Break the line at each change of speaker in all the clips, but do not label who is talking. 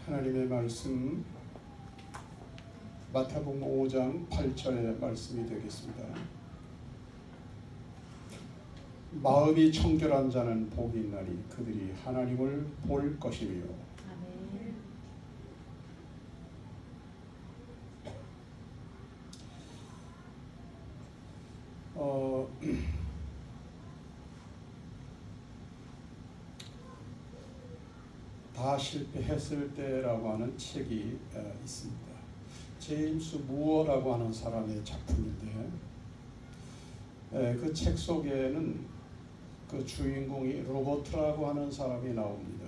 하나님의 말씀 마태복음 5장 8절의 말씀이 되겠습니다. 마음이 청결한 자는 복이 있나니 그들이 하나님을 볼 것이며.
아멘.
다 실패했을 때라고 하는 책이 있습니다. 제임스 무어라고 하는 사람의 작품인데 그 책 속에는 그 주인공이 로버트라고 하는 사람이 나옵니다.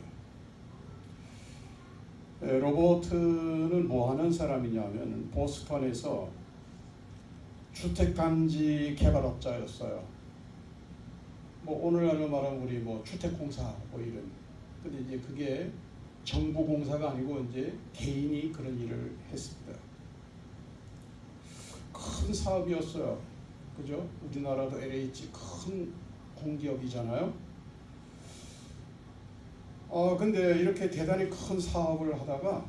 로버트는 뭐 하는 사람이냐면 보스턴에서 주택단지 개발업자였어요. 뭐 오늘날로 말하면 우리 뭐 주택공사 뭐 이런. 근데 이제 그게 정부 공사가 아니고 이제 개인이 그런 일을 했습니다. 큰 사업이었어요. 그죠? 우리나라도 LH 큰 공기업이잖아요. 근데 이렇게 대단히 큰 사업을 하다가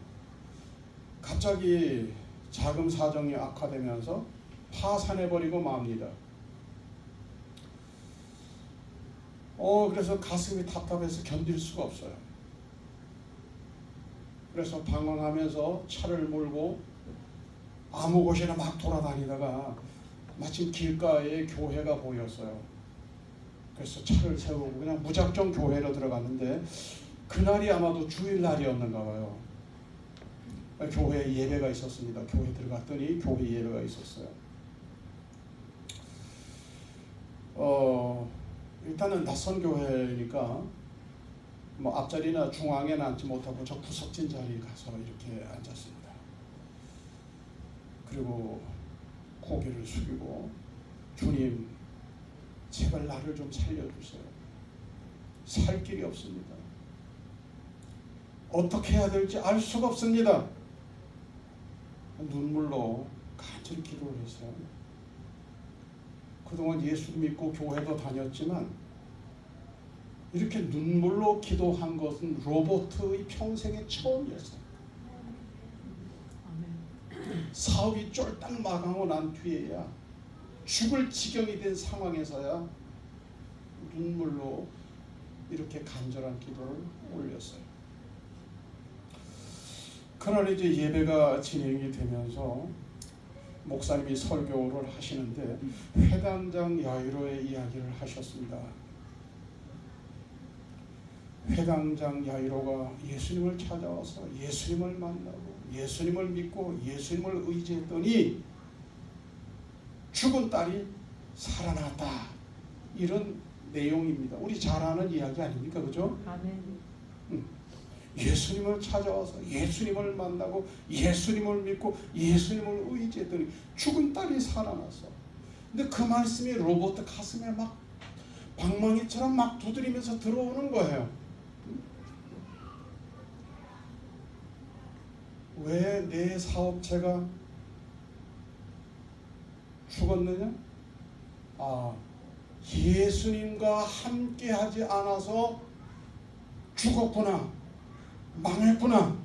갑자기 자금 사정이 악화되면서 파산해버리고 맙니다. 그래서 가슴이 답답해서 견딜 수가 없어요. 그래서 방황하면서 차를 몰고 아무 곳이나 막 돌아다니다가 마침 길가에 교회가 보였어요. 그래서 차를 세우고 그냥 무작정 교회로 들어갔는데 그날이 아마도 주일날이었는가 봐요. 교회에 예배가 있었습니다. 교회 들어갔더니 교회 예배가 있었어요. 일단은 낯선 교회니까 뭐 앞자리나 중앙에는 앉지 못하고 저 구석진 자리에 가서 이렇게 앉았습니다. 그리고 고개를 숙이고 주님 제발 나를 좀 살려주세요. 살 길이 없습니다. 어떻게 해야 될지 알 수가 없습니다. 눈물로 간절히 기도를 했어요. 그동안 예수 믿고 교회도 다녔지만 이렇게 눈물로 기도한 것은 로버트의 평생에 처음이었어요. 사업이 쫄딱 망하고 난 뒤에야 죽을 지경이 된 상황에서야 눈물로 이렇게 간절한 기도를 올렸어요. 그날 이제 예배가 진행이 되면서 목사님이 설교를 하시는데 회당장 야이로의 이야기를 하셨습니다. 회당장 야이로가 예수님을 찾아와서 예수님을 만나고 예수님을 믿고 예수님을 의지했더니 죽은 딸이 살아났다. 이런 내용입니다. 우리 잘 아는 이야기 아닙니까? 그죠?
아멘.
예수님을 찾아와서 예수님을 만나고 예수님을 믿고 예수님을 의지했더니 죽은 딸이 살아났어. 근데 그 말씀이 로버트 가슴에 막 방망이처럼 막 두드리면서 들어오는 거예요. 왜 내 사업체가 죽었느냐? 예수님과 함께하지 않아서 죽었구나. 망했구나.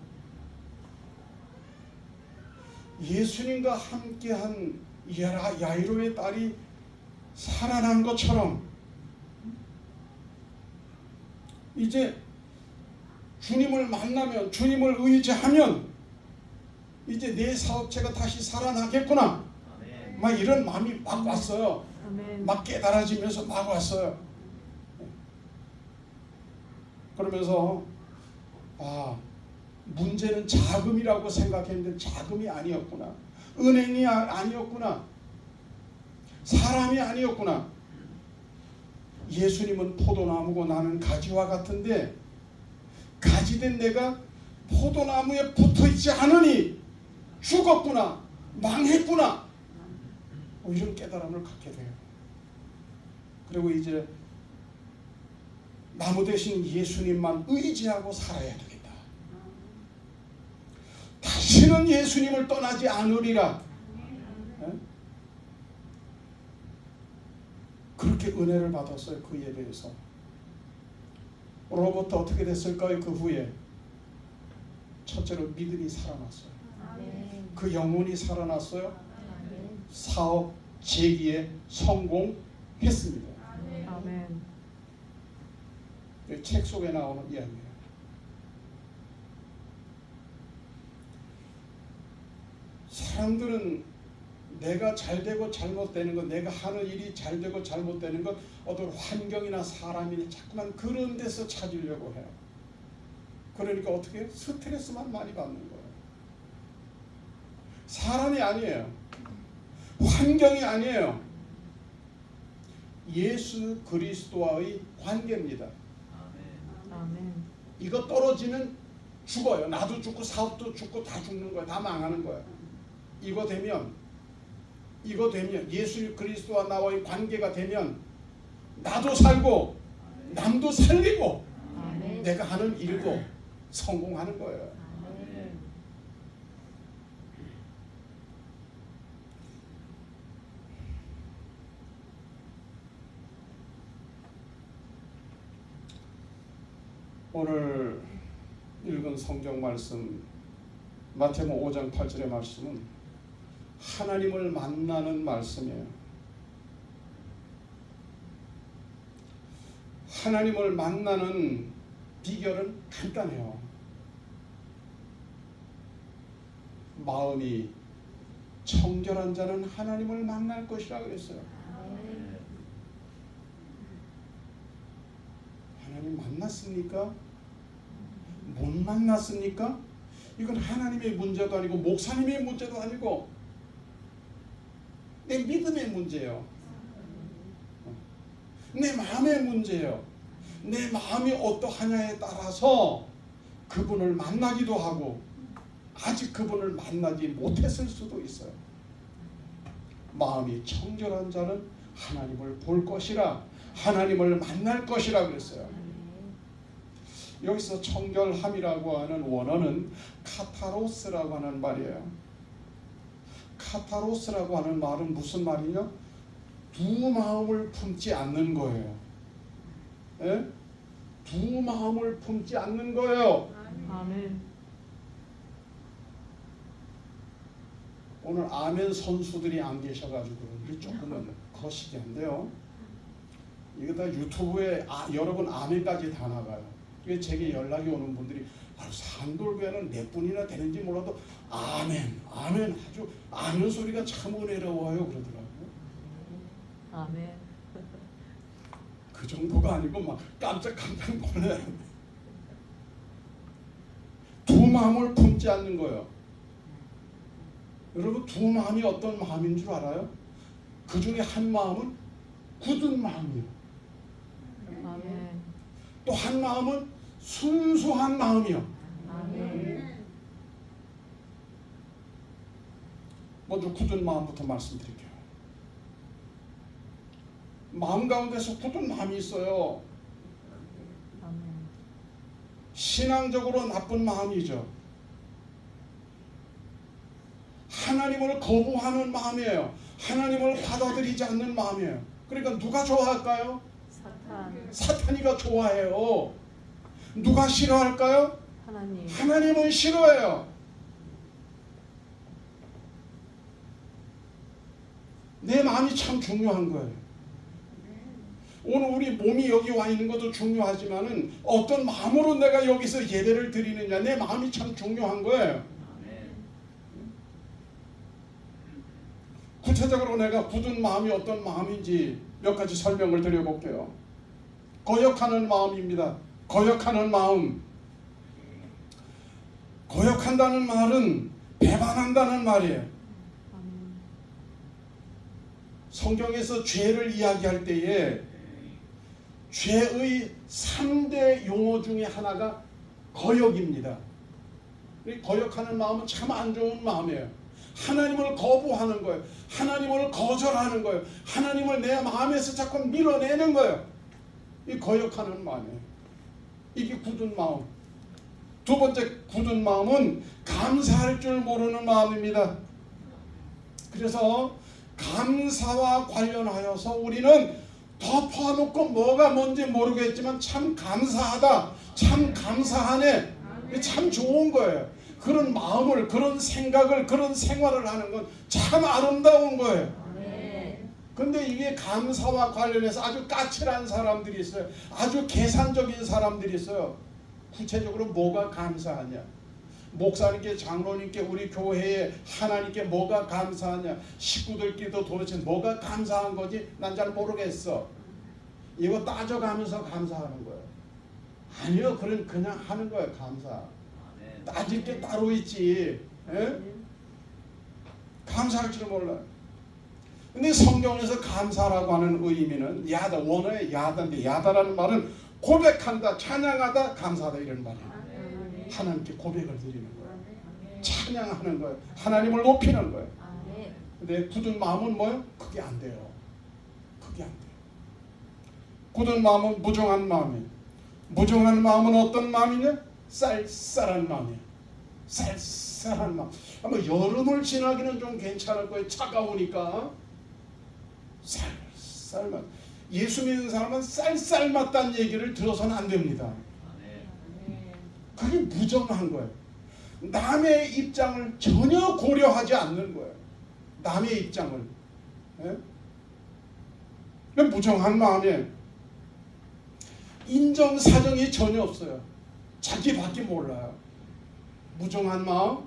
예수님과 함께한 야이로의 딸이 살아난 것처럼 이제 주님을 만나면 주님을 의지하면 이제 내 사업체가 다시 살아나겠구나. 아멘. 막 이런 마음이 막 왔어요. 아멘. 막 깨달아지면서 막 왔어요. 그러면서 문제는 자금이라고 생각했는데 자금이 아니었구나. 은행이 아니었구나. 사람이 아니었구나. 예수님은 포도나무고 나는 가지와 같은데 가지된 내가 포도나무에 붙어있지 않으니 죽었구나. 망했구나. 이런 깨달음을 갖게 돼요. 그리고 이제 나무 대신 예수님만 의지하고 살아야 되겠다. 다시는 예수님을 떠나지 않으리라. 그렇게 은혜를 받았어요. 그 예배에서. 로버트 어떻게 됐을까요? 그 후에 첫째로 믿음이 살아났어요.
아멘.
그 영혼이 살아났어요.
아멘.
사업 재기에 성공했습니다.
아멘.
책 속에 나오는 이야기예요. 사람들은 내가 잘되고 잘못되는 것, 내가 하는 일이 잘되고 잘못되는 것, 어떤 환경이나 사람이나 자꾸만 그런 데서 찾으려고 해요. 그러니까 어떻게 해요? 스트레스만 많이 받는 거예요. 사람이 아니에요. 환경이 아니에요. 예수 그리스도와의 관계입니다.
아멘.
이거 떨어지면 죽어요. 나도 죽고 사업도 죽고 다 죽는 거예요. 다 망하는 거예요. 이거 되면 예수 그리스도와 나와의 관계가 되면 나도 살고 남도 살리고
아멘.
내가 하는 일도 성공하는 거예요.
아멘.
오늘 읽은 성경 말씀 마태복음 5장 8절의 말씀은 하나님을 만나는 말씀이에요. 하나님을 만나는 비결은 간단해요. 마음이 청결한 자는 하나님을 만날 것이라 그랬어요. 하나님 만났습니까? 못 만났습니까? 이건 하나님의 문제도 아니고 목사님의 문제도 아니고 내 믿음의 문제예요. 내 마음의 문제예요. 내 마음이 어떠하냐에 따라서 그분을 만나기도 하고 아직 그분을 만나지 못했을 수도 있어요. 마음이 청결한 자는 하나님을 볼 것이라, 하나님을 만날 것이라 그랬어요. 여기서 청결함이라고 하는 원어는 카타로스라고 하는 말이에요. 카타로스라고 하는 말은 무슨 말이냐? 두 마음을 품지 않는 거예요. 예? 두 마음을 품지 않는 거예요.
아멘.
오늘 아멘 선수들이 안 계셔가지고 이게 조금은 거시기 한데요. 이거 다 유튜브에 여러분 아멘까지 다 나가요. 그래서 제게 연락이 오는 분들이 산돌교회는 몇 분이나 되는지 몰라도 아멘, 아멘 아주 아멘 소리가 참 은혜로워요 그러더라고요.
아멘.
그 정도가 아니고 막 깜짝 놀라요. 두 마음을 품지 않는 거예요. 여러분 두 마음이 어떤 마음인 줄 알아요? 그 중에 한 마음은 굳은 마음이에요.
아멘.
또 한 마음은 순수한 마음이요.
아멘.
먼저 굳은 마음부터 말씀드릴게요. 마음 가운데서 굳은 마음이 있어요.
아멘.
신앙적으로 나쁜 마음이죠. 하나님을 거부하는 마음이에요. 하나님을 받아들이지 않는 마음이에요. 그러니까 누가 좋아할까요?
사탄.
사탄이가 좋아해요. 누가 싫어할까요?
하나님.
하나님은 싫어해요. 내 마음이 참 중요한 거예요. 오늘 우리 몸이 여기 와 있는 것도 중요하지만은 어떤 마음으로 내가 여기서 예배를 드리느냐, 내 마음이 참 중요한 거예요. 구체적으로 내가 굳은 마음이 어떤 마음인지 몇 가지 설명을 드려볼게요. 거역하는 마음입니다. 거역하는 마음. 거역한다는 말은 배반한다는 말이에요.
아멘.
성경에서 죄를 이야기할 때에 죄의 3대 용어 중에 하나가 거역입니다. 거역하는 마음은 참 안 좋은 마음이에요. 하나님을 거부하는 거예요. 하나님을 거절하는 거예요. 하나님을 내 마음에서 자꾸 밀어내는 거예요. 이 거역하는 마음이에요. 이게 굳은 마음. 두 번째 굳은 마음은 감사할 줄 모르는 마음입니다. 그래서 감사와 관련하여서 우리는 덮어놓고 뭐가 뭔지 모르겠지만 참 감사하다, 참 감사하네, 참 좋은 거예요. 그런 마음을, 그런 생각을, 그런 생활을 하는 건 참 아름다운 거예요. 근데 이게 감사와 관련해서 아주 까칠한 사람들이 있어요. 아주 계산적인 사람들이 있어요. 구체적으로 뭐가 감사하냐? 목사님께, 장로님께, 우리 교회에 하나님께 뭐가 감사하냐? 식구들끼리도 도대체 뭐가 감사한 거지? 난 잘 모르겠어. 이거 따져가면서 감사하는 거예요. 아니요, 그냥 하는 거예요. 감사. 따질 게 따로 있지. 에? 감사할 줄 몰라요. 근데 성경에서 감사라고 하는 의미는 야다, 원어의 야다인데, 야다라는 말은 고백한다, 찬양하다, 감사하다 이런 말이에요. 하나님께 고백을 드리는 거예요. 찬양하는 거예요. 하나님을 높이는 거예요. 근데 굳은 마음은 뭐예요? 그게 안 돼요. 그게 안 돼요. 굳은 마음은 무정한 마음이에요. 무정한 마음은 어떤 마음이냐? 쌀쌀한 마음이에요. 쌀쌀한 마음. 아마 여름을 지나기는 좀 괜찮을 거예요. 차가우니까. 쌀쌀맛. 예수 믿는 사람은 쌀쌀맞다는 얘기를 들어서는 안 됩니다. 그게 무정한 거예요. 남의 입장을 전혀 고려하지 않는 거예요. 남의 입장을. 예? 무정한 마음에 인정사정이 전혀 없어요. 자기밖에 몰라요. 무정한 마음,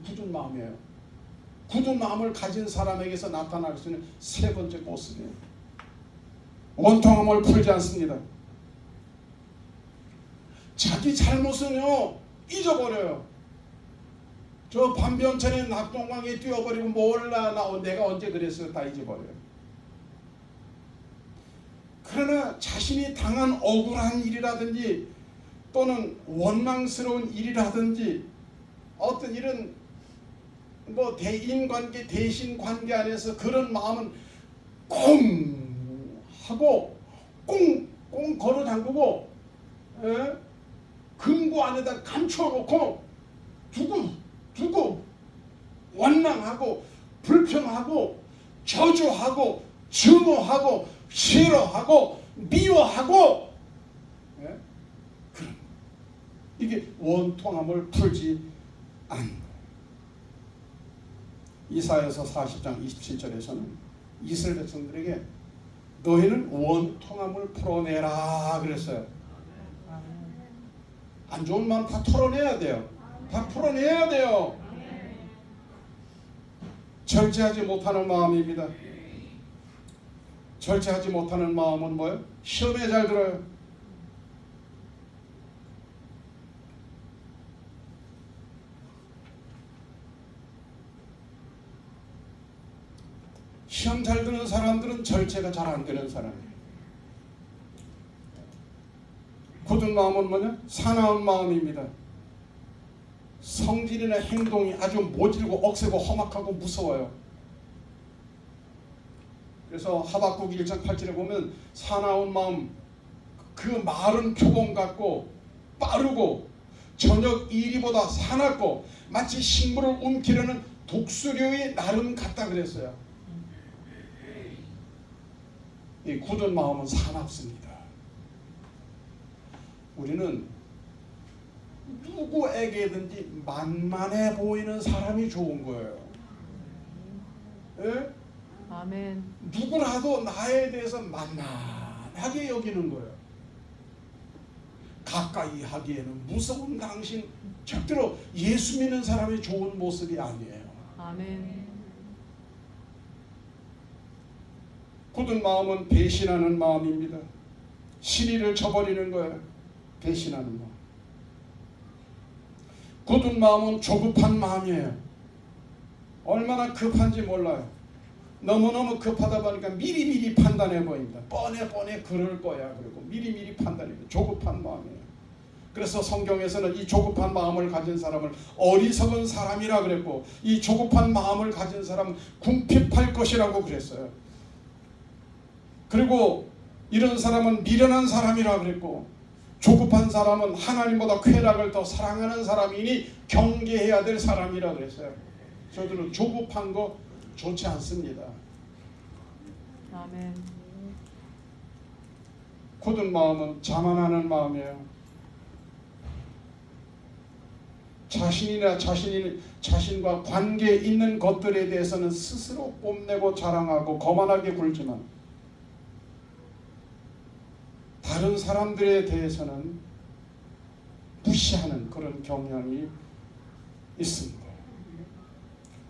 굳은 마음이에요. 굳은 마음을 가진 사람에게서 나타날 수 있는 세 번째 모습이에요. 원통함을 풀지 않습니다. 자기 잘못은요 잊어버려요. 저 반변천에 낙동강에 뛰어버리고 몰라 내가 언제 그랬어요. 다 잊어버려요. 그러나 자신이 당한 억울한 일이라든지 또는 원망스러운 일이라든지 어떤 이런 뭐 대인관계, 대신관계 안에서 그런 마음은 꽁 하고 꽁꽁 걸어 잠그고 금고 안에다 감춰놓고 두고 원망하고 불평하고 저주하고 증오하고 싫어하고 미워하고 그런 이게 원통함을 풀지 않는 거예요. 이사야서 40장 27절에서는 이스라엘 백성들에게 너희는 원통함을 풀어내라 그랬어요. 안 좋은 마음 다 털어내야 돼요. 다 풀어내야 돼요. 절제하지 못하는 마음입니다. 절제하지 못하는 마음은 뭐예요? 시험에 잘 들어요. 시험 잘 드는 사람들은 절제가 잘 안 되는 사람이에요. 굳은 마음은 뭐냐? 사나운 마음입니다. 성질이나 행동이 아주 모질고 억세고 험악하고 무서워요. 그래서 하박국 1장 8절에 보면 사나운 마음, 그 마른 표범 같고 빠르고 저녁 이리보다 사납고 마치 식물을 움키려는 독수리의 나름 같다 그랬어요. 이 굳은 마음은 사납습니다. 우리는 누구에게든지 만만해 보이는 사람이 좋은 거예요. 예?
아멘.
누구라도 나에 대해서 만만하게 여기는 거예요. 가까이 하기에는 무서운 당신, 절대로 예수 믿는 사람이 좋은 모습이 아니에요.
아멘.
굳은 마음은 배신하는 마음입니다. 신의를 저버리는 거예요. 배신하는 마음. 굳은 마음은 조급한 마음이에요. 얼마나 급한지 몰라요. 너무너무 급하다 보니까 미리미리 판단해 보인다. 뻔해 그럴 거야. 그리고 미리미리 판단해요. 조급한 마음이에요. 그래서 성경에서는 이 조급한 마음을 가진 사람을 어리석은 사람이라 그랬고, 이 조급한 마음을 가진 사람은 궁핍할 것이라고 그랬어요. 그리고 이런 사람은 미련한 사람이라 그랬고, 조급한 사람은 하나님보다 쾌락을 더 사랑하는 사람이니 경계해야 될 사람이라 그랬어요. 저들은 조급한 거 좋지 않습니다.
아멘.
굳은 마음은 자만하는 마음이에요. 자신이나 자신과 관계 있는 것들에 대해서는 스스로 뽐내고 자랑하고 거만하게 굴지만 다른 사람들에 대해서는 무시하는 그런 경향이 있습니다.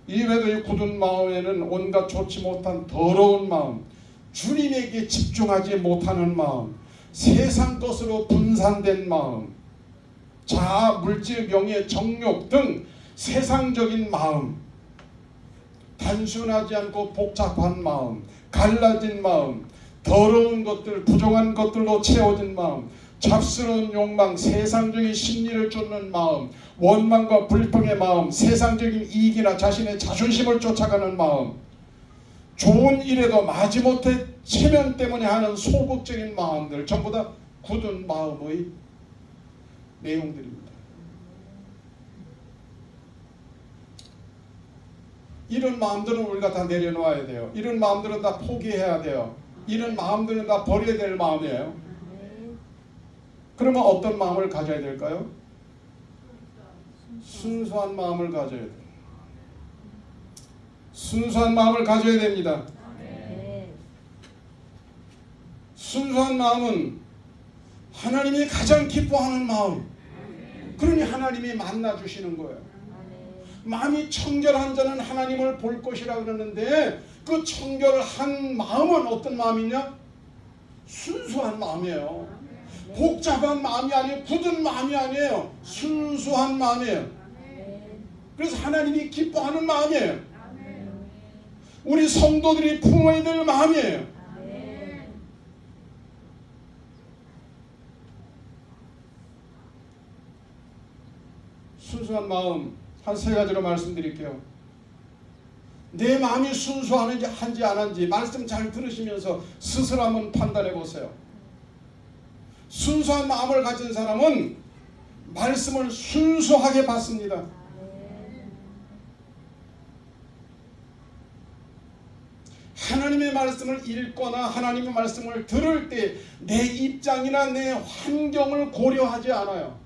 이외에도 이 굳은 마음에는 온갖 좋지 못한 더러운 마음, 주님에게 집중하지 못하는 마음, 세상 것으로 분산된 마음, 자아, 물질, 명예, 정욕 등 세상적인 마음, 단순하지 않고 복잡한 마음, 갈라진 마음, 더러운 것들, 부정한 것들로 채워진 마음, 잡스러운 욕망, 세상적인 심리를 쫓는 마음, 원망과 불평의 마음, 세상적인 이익이나 자신의 자존심을 쫓아가는 마음, 좋은 일에도 마지못해 체면 때문에 하는 소극적인 마음들, 전부 다 굳은 마음의 내용들입니다. 이런 마음들은 우리가 다 내려놓아야 돼요. 이런 마음들은 다 포기해야 돼요. 이런 마음들은 다 버려야 될 마음이에요. 그러면 어떤 마음을 가져야 될까요? 순수한 마음을 가져야 돼요. 순수한 마음을 가져야 됩니다. 순수한 마음은 하나님이 가장 기뻐하는 마음. 그러니 하나님이 만나주시는 거예요. 마음이 청결한 자는 하나님을 볼 것이라 그러는데 그 청결한 마음은 어떤 마음이냐? 순수한 마음이에요. 복잡한 마음이 아니에요. 굳은 마음이 아니에요. 순수한 마음이에요. 그래서 하나님이 기뻐하는 마음이에요. 우리 성도들이 품어야 될 마음이에요. 순수한 마음 한 세 가지로 말씀드릴게요. 내 마음이 순수한지 한지 안 한지 말씀 잘 들으시면서 스스로 한번 판단해 보세요. 순수한 마음을 가진 사람은 말씀을 순수하게 받습니다. 하나님의 말씀을 읽거나 하나님의 말씀을 들을 때 내 입장이나 내 환경을 고려하지 않아요.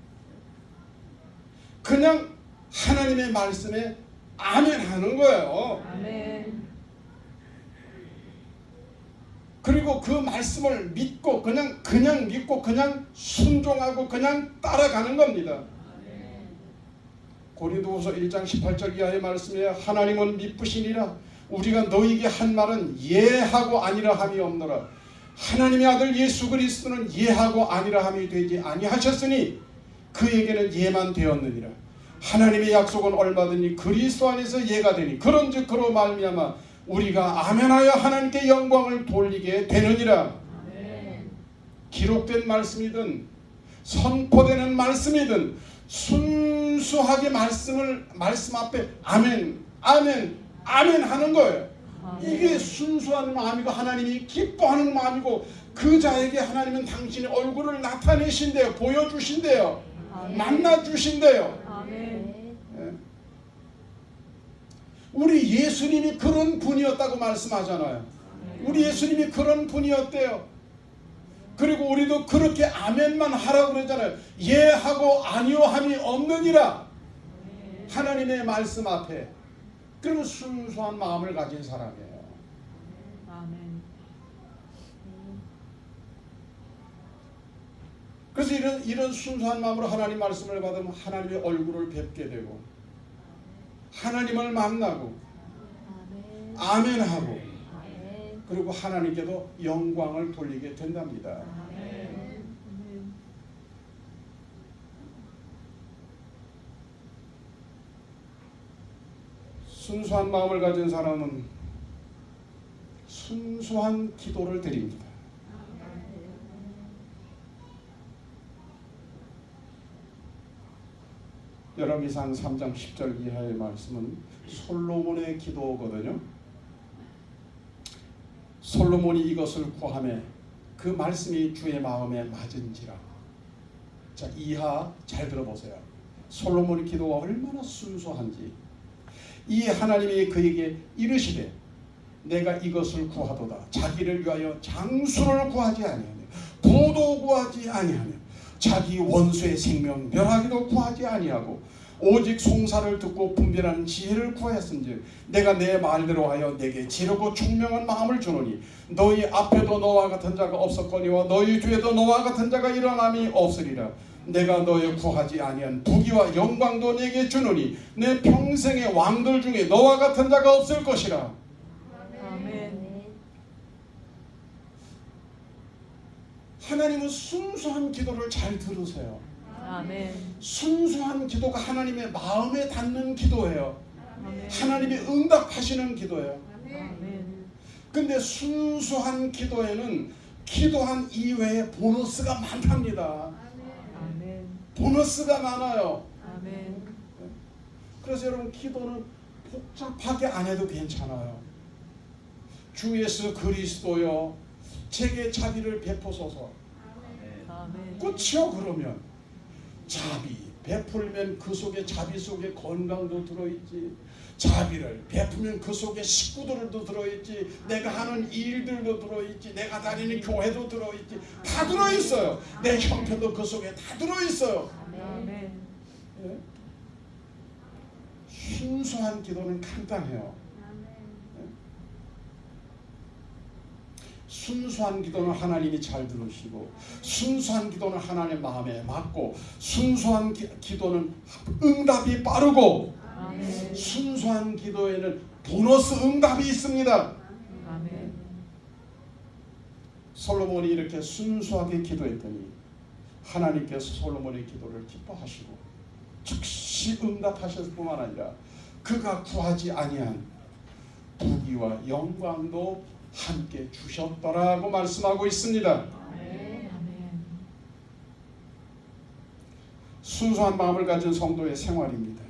그냥 하나님의 말씀에 아멘 하는 거예요.
아멘.
그리고 그 말씀을 믿고 그냥 믿고 그냥 순종하고 그냥 따라가는 겁니다. 고린도후서 1장 18절 이하의 말씀에 하나님은 미쁘시니라 우리가 너희에게 한 말은 예하고 아니라 함이 없노라. 하나님의 아들 예수 그리스도는 예하고 아니라 함이 되지 아니하셨으니 그에게는 예만 되었느니라. 하나님의 약속은 얼마든지 그리스도 안에서 예가 되니 그런즉 그로 말미암아 우리가 아멘하여 하나님께 영광을 돌리게 되느니라. 기록된 말씀이든 선포되는 말씀이든 순수하게 말씀 앞에 아멘 하는 거예요. 이게 순수한 마음이고 하나님이 기뻐하는 마음이고 그 자에게 하나님은 당신의 얼굴을 나타내신대요. 보여주신대요. 만나주신대요. 우리 예수님이 그런 분이었다고 말씀하잖아요. 우리 예수님이 그런 분이었대요. 그리고 우리도 그렇게 아멘만 하라고 그러잖아요. 예하고 아니오함이 없느니라. 하나님의 말씀 앞에. 그리고 순수한 마음을 가진 사람이에요.
아멘.
그래서 이런 순수한 마음으로 하나님 말씀을 받으면 하나님의 얼굴을 뵙게 되고 하나님을 만나고 아멘하고 그리고 하나님께도 영광을 돌리게 된답니다. 순수한 마음을 가진 사람은 순수한 기도를 드립니다. 열왕기상 3장 10절 이하의 말씀은 솔로몬의 기도거든요. 솔로몬이 이것을 구하매 그 말씀이 주의 마음에 맞은지라. 자, 이하 잘 들어보세요. 솔로몬의 기도가 얼마나 순수한지. 이 하나님이 그에게 이르시되 내가 이것을 구하도다. 자기를 위하여 장수를 구하지 아니하며 부도 구하지 아니하며 자기 원수의 생명 멸하기도 구하지 아니하고 오직 송사를 듣고 분별하는 지혜를 구하였은즉 내가 내 말대로 하여 내게 지르고 총명한 마음을 주노니 너희 앞에도 너와 같은 자가 없었거니와 너희 뒤에도 너와 같은 자가 일어남이 없으리라. 내가 너의 구하지 아니한 부귀와 영광도 내게 주노니 내 평생의 왕들 중에 너와 같은 자가 없을 것이라.
아멘.
하나님은 순수한 기도를 잘 들으세요.
아멘.
순수한 기도가 하나님의 마음에 닿는 기도예요.
아멘.
하나님이 응답하시는 기도예요.
아멘.
근데 순수한 기도에는 기도한 이외에 보너스가 많답니다.
아멘.
보너스가 많아요.
아멘.
그래서 여러분 기도는 복잡하게 안 해도 괜찮아요. 주 예수 그리스도여 제게 자비를 베푸소서.
아멘.
끝이요. 그러면 자비 베풀면 그 속에 자비 속에 건강도 들어있지. 자비를 베푸면 그 속에 식구들도 들어있지. 내가 하는 일들도 들어있지. 내가 다니는 교회도 들어있지. 다 들어있어요. 내 형편도 그 속에 다 들어있어요.
아멘.
예? 순수한 기도는 간단해요. 예? 순수한 기도는 하나님이 잘 들으시고, 순수한 기도는 하나님의 마음에 맞고, 순수한 기도는 응답이 빠르고,
아멘.
순수한 기도에는 보너스 응답이 있습니다.
아멘.
솔로몬이 이렇게 순수하게 기도했더니 하나님께서 솔로몬의 기도를 기뻐하시고 즉시 응답하셨을 뿐만 아니라 그가 구하지 아니한 부귀와 영광도 함께 주셨더라고 말씀하고 있습니다.
아멘.
순수한 마음을 가진 성도의 생활입니다.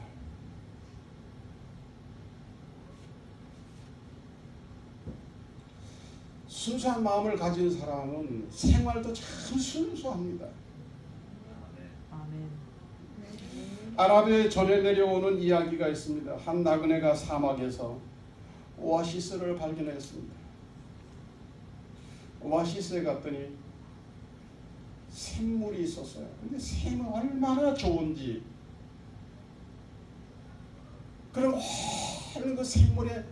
순수한 마음을 가진 사람은 생활도 참 순수합니다.
아멘.
아랍에 전해 내려오는 이야기가 있습니다. 한 나그네가 사막에서 오아시스를 발견했습니다. 오아시스에 갔더니 샘물이 있었어요. 근데 샘이 얼마나 좋은지, 그럼 얼른 그 샘물에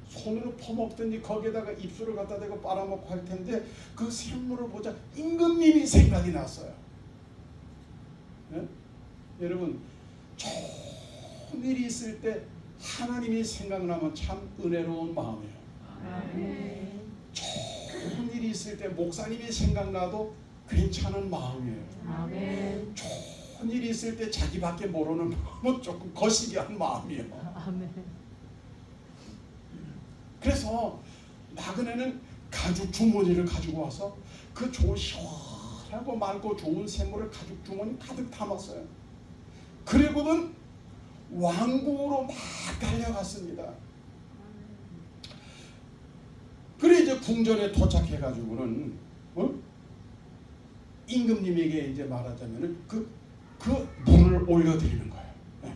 손으로 퍼먹든지 거기에다가 입술을 갖다 대고 빨아먹고 할 텐데 그 샘물을 보자 임금님이 생각이 났어요. 네? 여러분, 좋은 일이 있을 때 하나님이 생각나면 참 은혜로운 마음이에요.
아멘.
좋은 일이 있을 때 목사님이 생각나도 괜찮은 마음이에요.
아멘.
좋은 일이 있을 때 자기밖에 모르는 마음은 조금 거시기한 마음이에요.
아멘.
그래서 나그네는 가죽 주머니를 가지고 와서 그 좋은 시원하고 맑고 좋은 샘물을 가죽 주머니 가득 담았어요. 그리고는 왕궁으로 막 달려갔습니다. 그래 이제 궁전에 도착해가지고는 임금님에게 이제 말하자면은 그 물을 올려드리는 거예요. 네.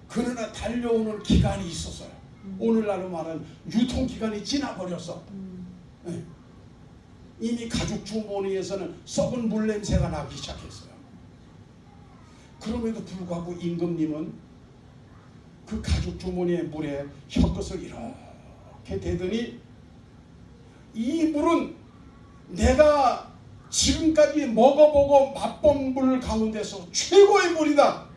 그러나 달려오는 기간이 있었어요. 오늘날로 말하는 유통기간이 지나버렸어. 네. 이미 가죽 주머니에서는 썩은 물 냄새가 나기 시작했어요. 그럼에도 불구하고 임금님은 그 가죽 주머니의 물에 혀끝을 이렇게 대더니 이 물은 내가 지금까지 먹어보고 맛본 물 가운데서 최고의 물이다.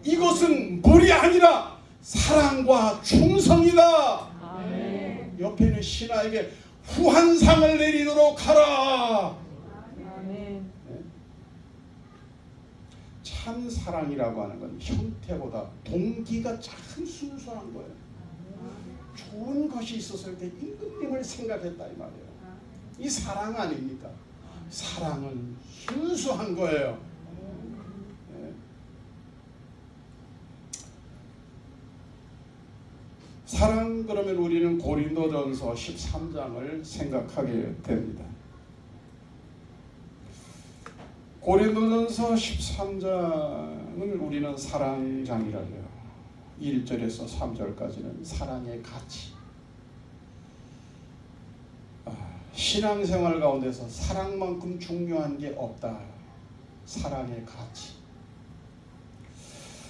이것은 물이 아니라 사랑과 충성이다.
아멘.
옆에 있는 신하에게 후한상을 내리도록 하라.
아멘.
참 사랑이라고 하는 건 형태보다 동기가 참 순수한 거예요. 좋은 것이 있었을 때 임금님을 생각했다 이 말이에요. 이 사랑 아닙니까? 사랑은 순수한 거예요. 사랑 그러면 우리는 고린도전서 13장을 생각하게 됩니다. 고린도전서 13장을 우리는 사랑장이라고 해요. 1절에서 3절까지는 사랑의 가치. 신앙생활 가운데서 사랑만큼 중요한 게 없다. 사랑의 가치.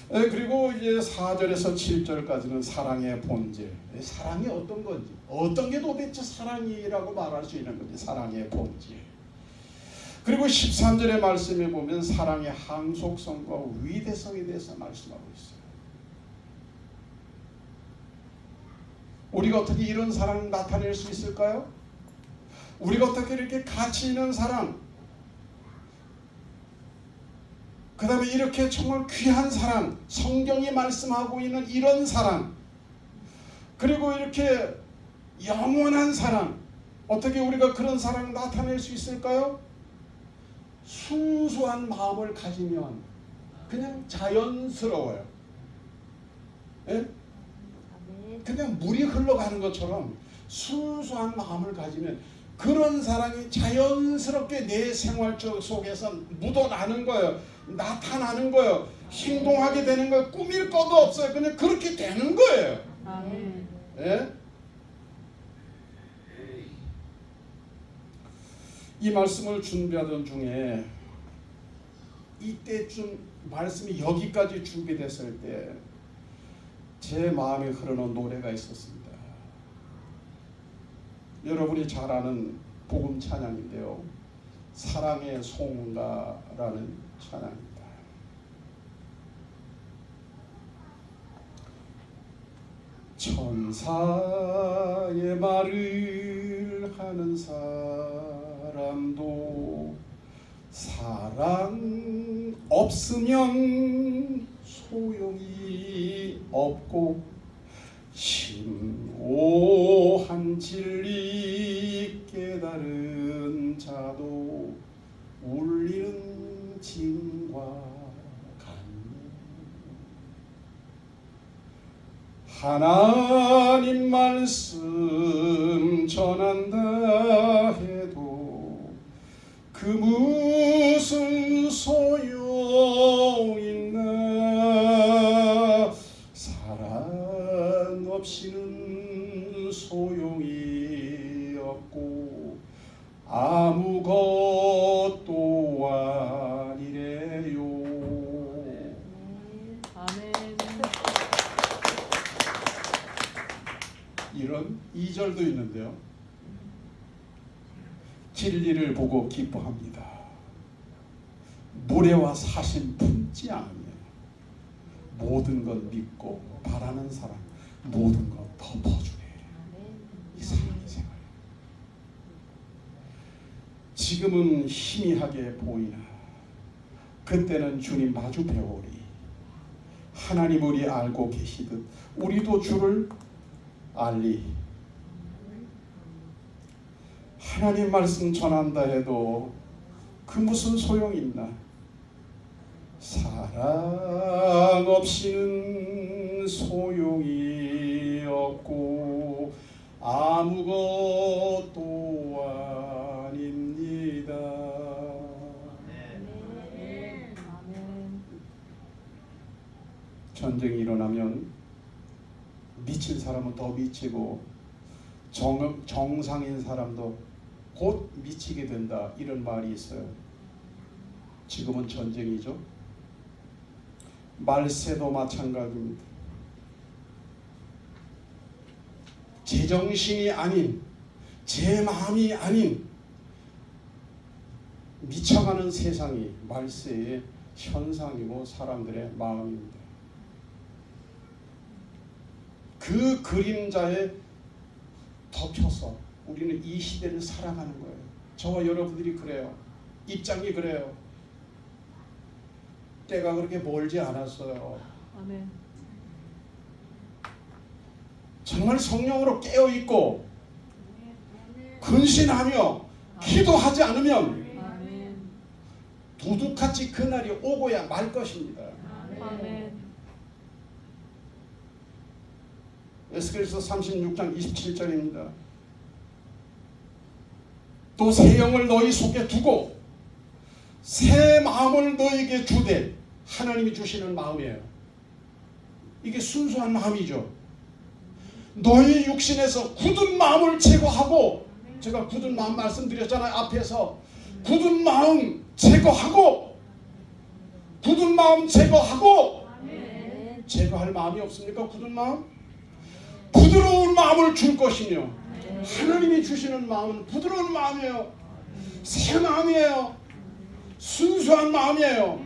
그리고 이제 4절에서 7절까지는 사랑의 본질. 사랑이 어떤 건지, 어떤 게 도대체 사랑이라고 말할 수 있는 건지, 사랑의 본질. 그리고 13절의 말씀에 보면 사랑의 항속성과 위대성에 대해서 말씀하고 있어요. 우리가 어떻게 이런 사랑을 나타낼 수 있을까요? 우리가 어떻게 이렇게 가치 있는 사랑, 그 다음에 이렇게 정말 귀한 사랑, 성경이 말씀하고 있는 이런 사랑, 그리고 이렇게 영원한 사랑, 어떻게 우리가 그런 사랑을 나타낼 수 있을까요? 순수한 마음을 가지면 그냥 자연스러워요. 예? 그냥 물이 흘러가는 것처럼 순수한 마음을 가지면 그런 사랑이 자연스럽게 내 생활 속에서 묻어나는 거예요. 나타나는 거예요. 행동하게 되는 거예요. 꾸밀 것도 없어요. 그냥 그렇게 되는 거예요.
아멘.
예? 이 말씀을 준비하던 중에 이때쯤 말씀이 여기까지 준비됐을 때 제 마음에 흐르는 노래가 있었습니다. 여러분이 잘 아는 복음 찬양인데요. 사랑의 송가라는 찬양입니다. 천사의 말을 하는 사람도 사랑 없으면 소용이 없고 심오한 진리 깨달은 자도 울리는 징과 같네. 하나님 말씀 전한다 해도 그 무슨 소용있나. 사랑 없이는 소용이 없고 아무것도 아니래요.
아멘.
이런 2절도 있는데요. 진리를 보고 기뻐합니다. 무례와 사심 품지 않으며 모든 것 믿고 바라는 사람 모든 것 덮어주네. 이 사랑의 생활. 지금은 희미하게 보이나 그때는 주님 마주 배우리. 하나님 우리 알고 계시듯 우리도 주를 알리. 하나님 말씀 전한다 해도 그 무슨 소용이 있나. 사랑 없이는 소용이 없고 아무것도 아닙니다.
아멘.
전쟁이 일어나면 미친 사람은 더 미치고 정상인 사람도 곧 미치게 된다, 이런 말이 있어요. 지금은 전쟁이죠. 말세도 마찬가지입니다. 제정신이 아닌, 제 마음이 아닌 미쳐가는 세상이 말세의 현상이고 사람들의 마음입니다. 그 그림자에 덮여서 우리는 이 시대를 살아가는 거예요. 저와 여러분들이 그래요. 입장이 그래요. 때가 그렇게 멀지 않았어요.
아멘.
정말 성령으로 깨어있고 근신하며 기도하지 않으면
아멘.
도둑같이 그날이 오고야 말 것입니다.
아멘.
에스겔서 36장 27절입니다. 또 새 영을 너희 속에 두고 새 마음을 너희에게 주되. 하나님이 주시는 마음이에요. 이게 순수한 마음이죠. 너희 육신에서 굳은 마음을 제거하고, 제가 굳은 마음 말씀드렸잖아요. 앞에서 굳은 마음 제거하고, 굳은 마음 제거하고 제거할 마음이 없습니까? 굳은 마음? 부드러운 마음을 줄 것이며 하나님이 주시는 마음은 부드러운 마음이에요. 새 마음이에요. 순수한 마음이에요.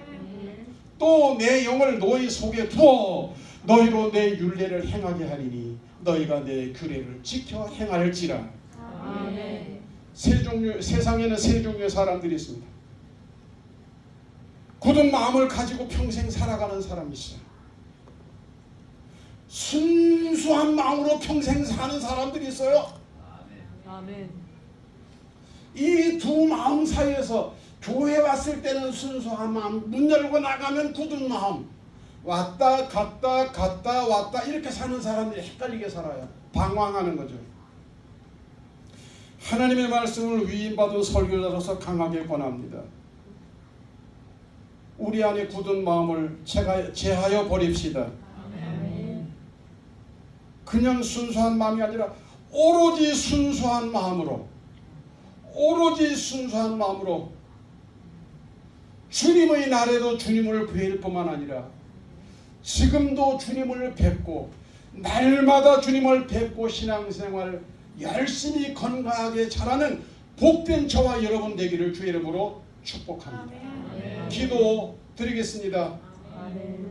또 내 영을 너희 속에 두어 너희로 내 율례를 행하게 하리니 너희가 내 규례를 지켜 행할지라.
아멘.
세상에는 세 종류의 사람들이 있습니다. 굳은 마음을 가지고 평생 살아가는 사람이 있어요. 순수한 마음으로 평생 사는 사람들이 있어요.
아멘.
이 두 마음 사이에서 교회 왔을 때는 순수한 마음, 문 열고 나가면 굳은 마음, 왔다 갔다 갔다 왔다 이렇게 사는 사람들이 헷갈리게 살아요. 방황하는 거죠. 하나님의 말씀을 위임받은 설교자로서 강하게 권합니다. 우리 안에 굳은 마음을 제하여 버립시다.
아멘.
그냥 순수한 마음이 아니라 오로지 순수한 마음으로, 오로지 순수한 마음으로 주님의 날에도 주님을 뵐 뿐만 아니라 지금도 주님을 뵙고 날마다 주님을 뵙고 신앙생활 열심히 건강하게 잘하는 복된 저와 여러분 되기를 주의 이름으로 축복합니다.
아멘.
기도 드리겠습니다.
아멘.